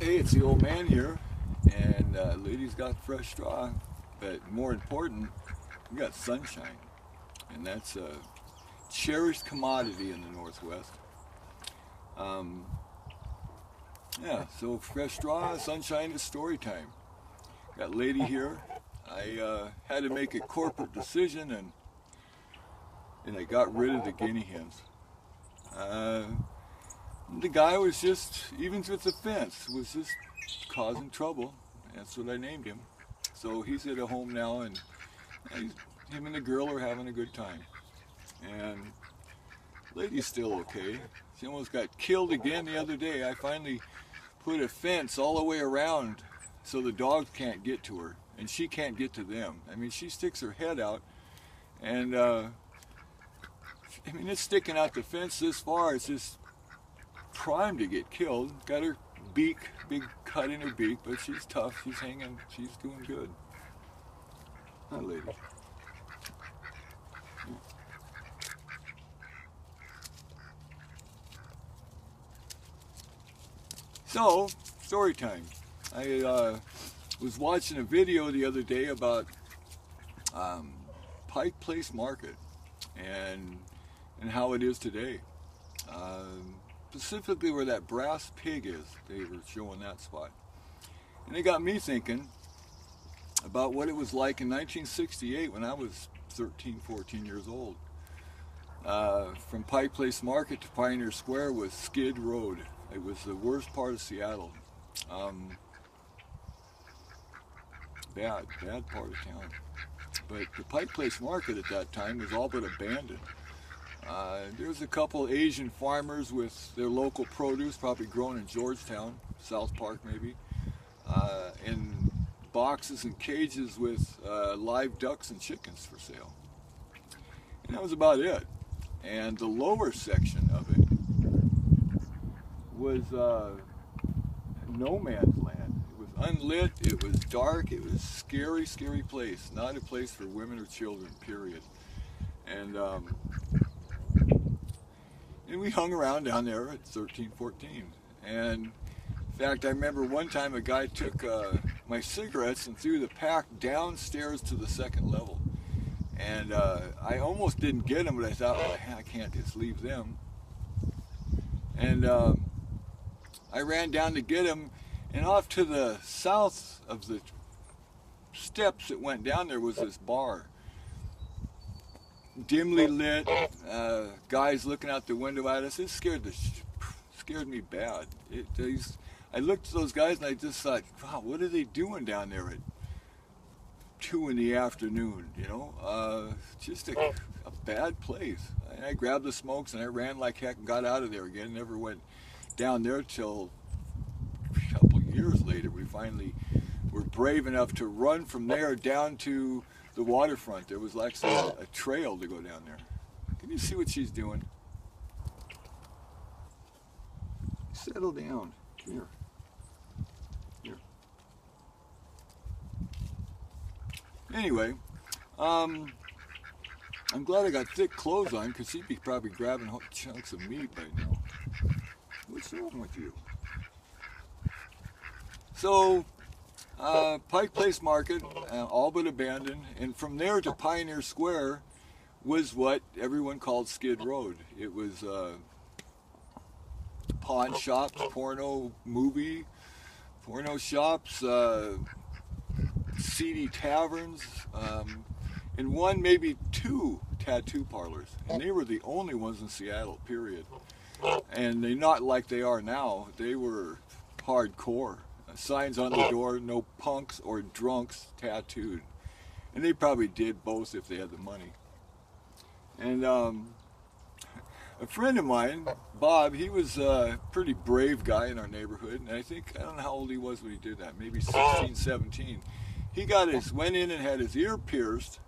Hey, it's the old man here, and lady's got fresh straw, but more important, we got sunshine, and that's a cherished commodity in the Northwest. Um, yeah, so fresh straw, sunshine is story time. Got lady here. I had to make a corporate decision, and I got rid of the guinea hens. Uh, the guy was just, even with the fence, was just causing trouble. That's what I named him. So he's at a home now, and him and the girl are having a good time. And lady's still okay. She almost got killed again the other day. I finally put a fence all the way around so the dogs can't get to her, and she can't get to them. I mean, she sticks her head out, and I mean, it's sticking out the fence this far. It's just primed to get killed. Got her beak, big cut in her beak, but she's tough. She's hanging. She's doing good. That lady. Yeah. So, story time. I was watching a video the other day about Pike Place Market and how it is today. Specifically where that brass pig is, they were showing that spot. And it got me thinking about what it was like in 1968 when I was 13, 14 years old. From Pike Place Market to Pioneer Square was Skid Road. It was the worst part of Seattle. Bad part of town. But the Pike Place Market at that time was all but abandoned. There was a couple Asian farmers with their local produce, probably grown in Georgetown, South Park maybe, in boxes and cages with live ducks and chickens for sale. And that was about it. And the lower section of it was no man's land. It was unlit, it was dark, it was a scary, scary place. Not a place for women or children, period. And we hung around down there at 13, 14. And in fact, I remember one time a guy took my cigarettes and threw the pack downstairs to the second level. And I almost didn't get them, but I thought, well, I can't just leave them. And I ran down to get him, and off to the south of the steps that went down there was this bar. Dimly lit, guys looking out the window at us. It scared me bad. I looked at those guys and I just thought, wow, what are they doing down there at 2 in the afternoon? You know, just a bad place. And I grabbed the smokes and I ran like heck and got out of there again. Never went down there till a couple years later. We finally were brave enough to run from there down to the waterfront. There was actually a trail to go down there. Can you see what she's doing? Settle down. Come here. Here. Anyway, I'm glad I got thick clothes on because she'd be probably grabbing chunks of meat right now. What's wrong with you? So, Pike Place Market, all but abandoned, and from there to Pioneer Square was what everyone called Skid Road. It was pawn shops, porno shops, seedy taverns, and one, maybe two tattoo parlors. And they were the only ones in Seattle, period. And they're not like they are now. They were hardcore. Signs on the door, no punks or drunks tattooed. And they probably did both if they had the money. And a friend of mine, Bob, he was a pretty brave guy in our neighborhood. And I don't know how old he was when he did that, maybe 16, 17. He went in and had his ear pierced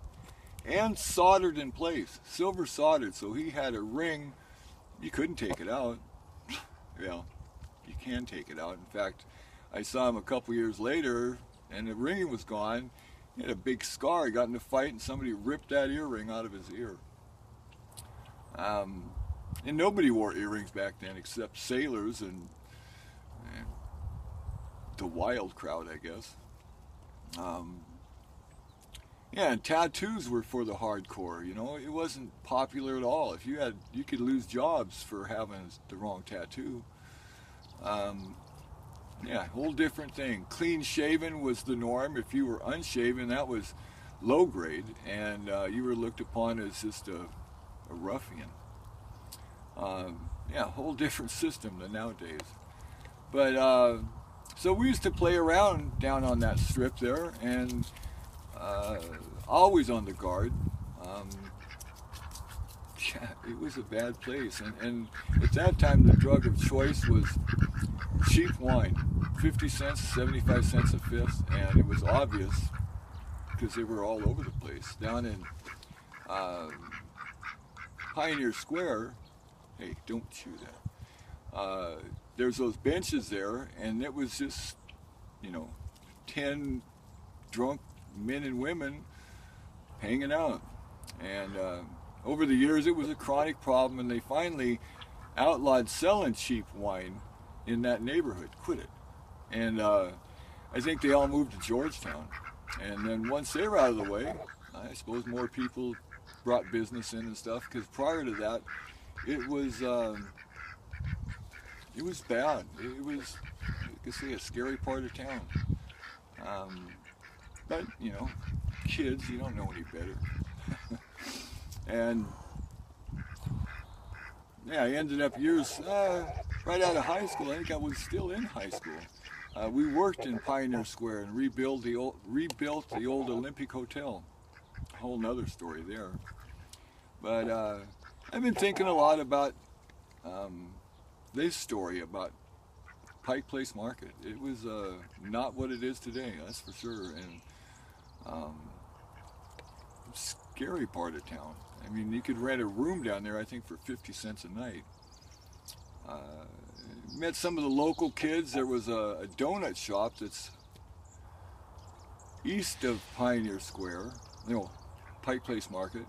and soldered in place, silver soldered. So he had a ring. You couldn't take it out. Well, you can take it out. In fact, I saw him a couple years later, and the ring was gone. He had a big scar. He got in a fight, and somebody ripped that earring out of his ear. And nobody wore earrings back then except sailors and the wild crowd, I guess. Um, yeah, and tattoos were for the hardcore. You know, it wasn't popular at all. If you could lose jobs for having the wrong tattoo. Um, yeah, whole different thing. Clean shaven was the norm. If you were unshaven, that was low grade, and you were looked upon as just a ruffian. Yeah, whole different system than nowadays. But so we used to play around down on that strip there, and always on the guard. Um, yeah, it was a bad place, and at that time the drug of choice was cheap wine, 50 cents, 75 cents a fifth, and it was obvious because they were all over the place. Down in Pioneer Square, hey, don't chew that. There's those benches there, and it was just, 10 drunk men and women hanging out. And over the years, it was a chronic problem, and they finally outlawed selling cheap wine in that neighborhood, quit it. And I think they all moved to Georgetown. And then once they were out of the way, I suppose more people brought business in and stuff, because prior to that, it was bad. It was, you could say, a scary part of town. But, kids, you don't know any better. And yeah, I ended up years right out of high school. I think I was still in high school. We worked in Pioneer Square and rebuilt the old Olympic Hotel. A whole nother story there. But I've been thinking a lot about this story about Pike Place Market. It was not what it is today, that's for sure. And scary part of town. I mean, you could rent a room down there, I think, for 50 cents a night. Met some of the local kids. There was a donut shop that's east of Pioneer Square, Pike Place Market,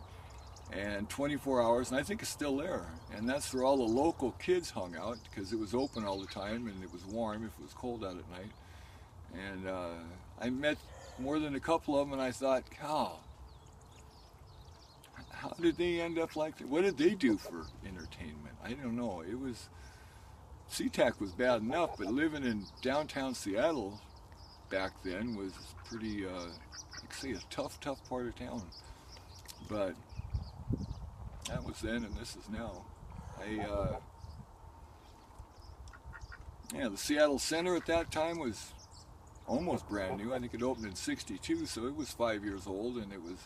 and 24 hours, and I think it's still there. And that's where all the local kids hung out, because it was open all the time and it was warm if it was cold out at night. And I met more than a couple of them, and I thought, how did they end up like that? What did they do for entertainment? I don't know. It was, SeaTac was bad enough, but living in downtown Seattle back then was pretty, like say, a tough part of town. But that was then, and this is now. The Seattle Center at that time was almost brand new. I think it opened in '62, so it was 5 years old, and it was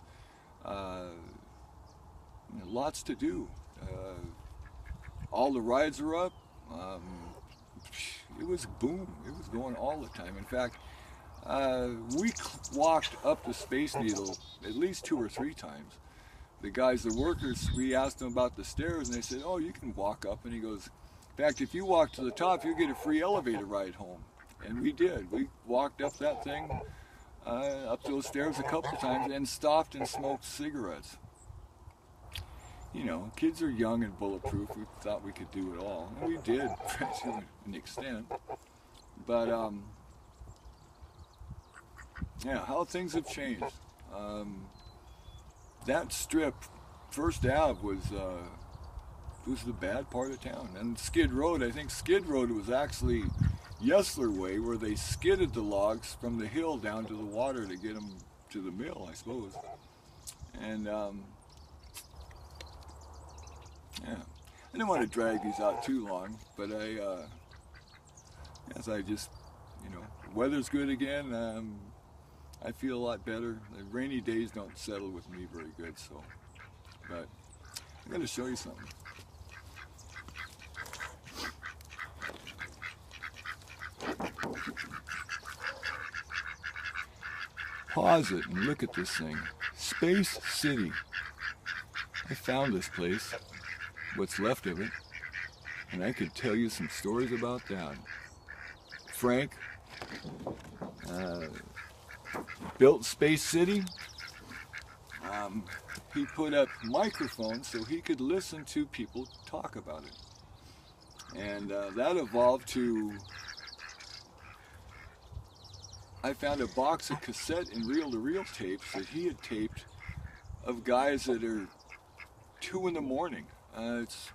lots to do. All the rides are up. It was boom. It was going all the time. In fact, we walked up the Space Needle at least 2 or 3 times. The guys, the workers, we asked them about the stairs, and they said, "Oh, you can walk up." And he goes, "In fact, if you walk to the top, you'll get a free elevator ride home." And we did. We walked up that thing, up those stairs a couple of times, and stopped and smoked cigarettes. Kids are young and bulletproof. We thought we could do it all, and we did to an extent. But how things have changed. That strip, First Ave, was the bad part of town. And Skid Road, I think Skid Road was actually Yesler Way, where they skidded the logs from the hill down to the water to get them to the mill, I suppose. And I don't want to drag these out too long, but as I just, the weather's good again. I feel a lot better. The rainy days don't settle with me very good, so. But I'm going to show you something. Pause it and look at this thing. Space City. I found this place, what's left of it, and I could tell you some stories about that. Frank built Space City. He put up microphones so he could listen to people talk about it. And that evolved to I found a box of cassette and reel-to-reel tapes that he had taped of guys that are 2 in the morning. It's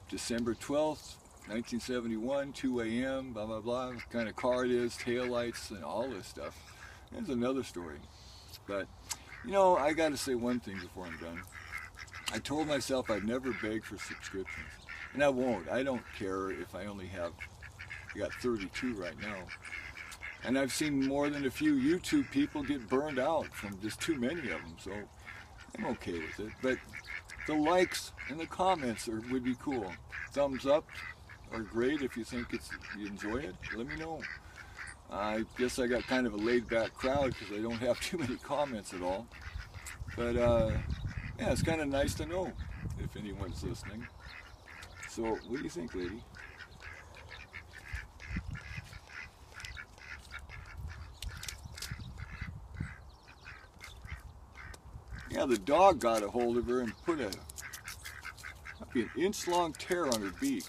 December 12th, 1971, 2 a.m., blah, blah, blah, what kind of car it is, taillights, and all this stuff. There's another story. But, you know, I got to say one thing before I'm done. I told myself I'd never beg for subscriptions. And I won't. I don't care if I only have, I got 32 right now. And I've seen more than a few YouTube people get burned out from just too many of them, so I'm okay with it. But the likes and the comments would be cool. Thumbs up are great if you think you enjoy it. Let me know. I guess I got kind of a laid-back crowd because I don't have too many comments at all. But yeah, it's kind of nice to know if anyone's listening. So what do you think, lady? Yeah, the dog got a hold of her and put an inch-long tear on her beak.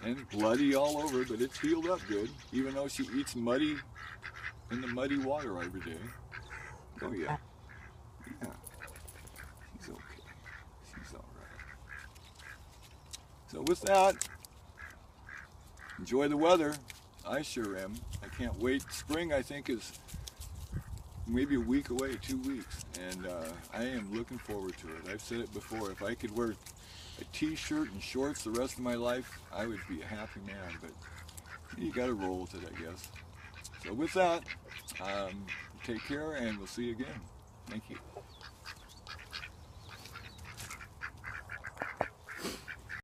And bloody all over, but it's healed up good, even though she eats muddy in the muddy water every day. Oh yeah. Yeah. She's okay. She's alright. So with that, enjoy the weather. I sure am. I can't wait. Spring, I think, is maybe a week away, 2 weeks. And I am looking forward to it. I've said it before. If I could wear a t-shirt and shorts the rest of my life, I would be a happy man. But you got to roll with it, I guess. So with that, take care, and we'll see you again. Thank you.